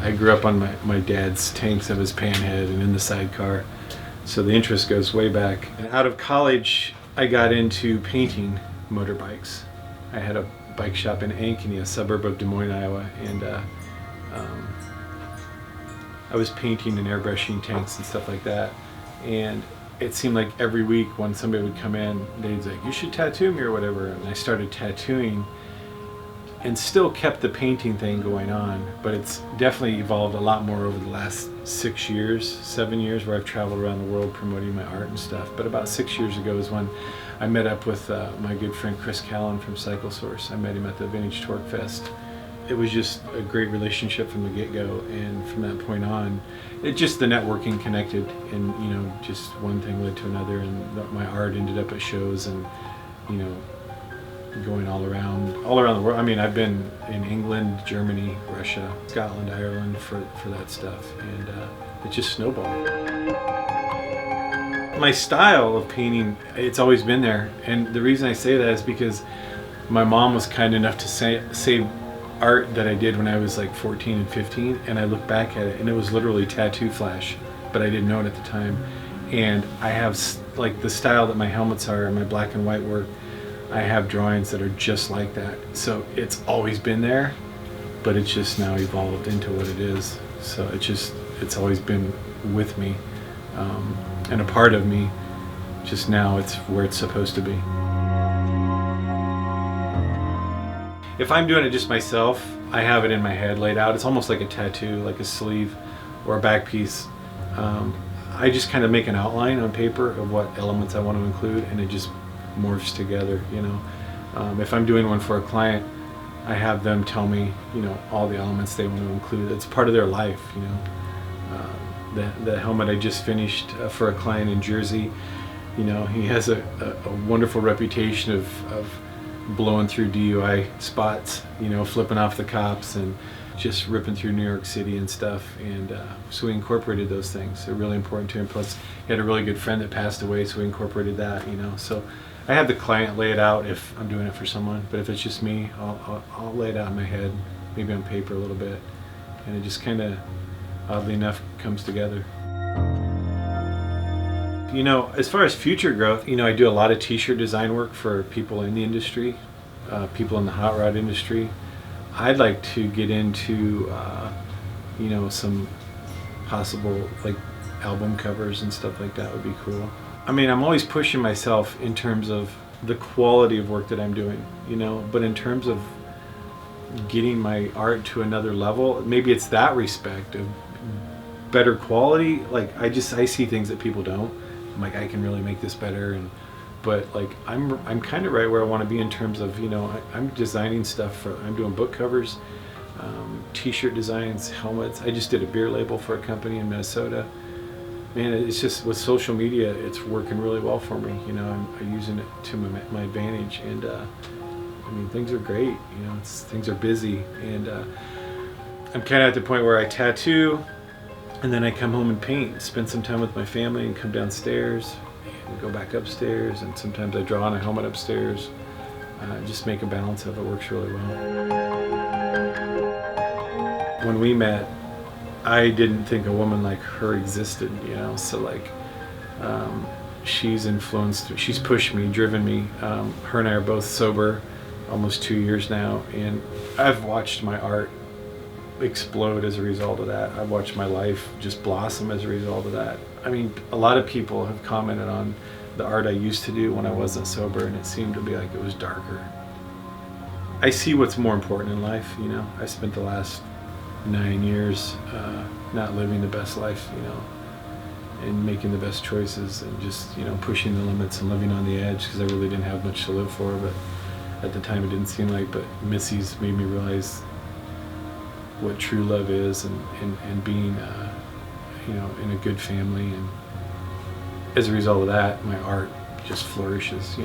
I grew up on my dad's tanks of his panhead and in the sidecar. So the interest goes way back. And out of college, I got into painting motorbikes. I had a bike shop in Ankeny, a suburb of Des Moines, Iowa, and I was painting and airbrushing tanks and stuff like that. And it seemed like every week when somebody would come in, they'd say, "You should tattoo me," or whatever. And I started tattooing and still kept the painting thing going on, but it's definitely evolved a lot more over the last 6 years, 7 years, where I've traveled around the world promoting my art and stuff. But about 6 years ago is when I met up with my good friend Chris Callan from Cycle Source. I met him at the Vintage Torque Fest. It was just a great relationship from the get-go, and from that point on, it just the networking connected, and just one thing led to another, and my art ended up at shows, and going all around the world. I mean, I've been in England, Germany, Russia, Scotland, Ireland for that stuff, and it just snowballed. My style of painting, it's always been there, and the reason I say that is because my mom was kind enough to save art that I did when I was like 14 and 15, and I look back at it and it was literally tattoo flash, but I didn't know it at the time. And I have like the style that my helmets are and my black and white work, I have drawings that are just like that. So it's always been there, but it's just now evolved into what it is. So it's always been with me, and a part of me. Just now it's where it's supposed to be. If I'm doing it just myself, I have it in my head laid out. It's almost like a tattoo, like a sleeve or a back piece. I just kind of make an outline on paper of what elements I want to include, and it just morphs together, If I'm doing one for a client, I have them tell me, all the elements they want to include. It's part of their life, The helmet I just finished for a client in Jersey, he has a wonderful reputation of blowing through DUI spots, flipping off the cops and just ripping through New York City and stuff. And so we incorporated those things. They're really important to him. Plus, he had a really good friend that passed away, so we incorporated that, So I have the client lay it out if I'm doing it for someone, but if it's just me, I'll lay it out in my head, maybe on paper a little bit, and it just kind of, oddly enough, comes together. As far as future growth, I do a lot of t-shirt design work for people in the industry, people in the hot rod industry. I'd like to get into, some possible like album covers and stuff like that would be cool. I mean, I'm always pushing myself in terms of the quality of work that I'm doing, but in terms of getting my art to another level, maybe it's that respect of better quality. Like I see things that people don't. I'm like, I can really make this better, but like I'm kind of right where I want to be in terms of I'm designing stuff I'm doing book covers, t-shirt designs, helmets. I just did a beer label for a company in Minnesota. Man, it's just with social media, it's working really well for me. I'm using it to my advantage, and I mean, things are great. Things are busy, and I'm kind of at the point where I tattoo, and then I come home and paint, spend some time with my family, and come downstairs and go back upstairs, and sometimes I draw on a helmet upstairs. Just make a balance of it. Works really well. When we met, I didn't think a woman like her existed, so like she's influenced, she's pushed me, driven me. Her and I are both sober almost 2 years now, and I've watched my art explode as a result of that. I've watched my life just blossom as a result of that. I mean, a lot of people have commented on the art I used to do when I wasn't sober, and it seemed to be like it was darker. I see what's more important in life, I spent the last 9 years not living the best life, and making the best choices, and just pushing the limits and living on the edge, because I really didn't have much to live for. But at the time it didn't seem like, but Missy's made me realize what true love is, and being in a good family, and as a result of that my art just flourishes.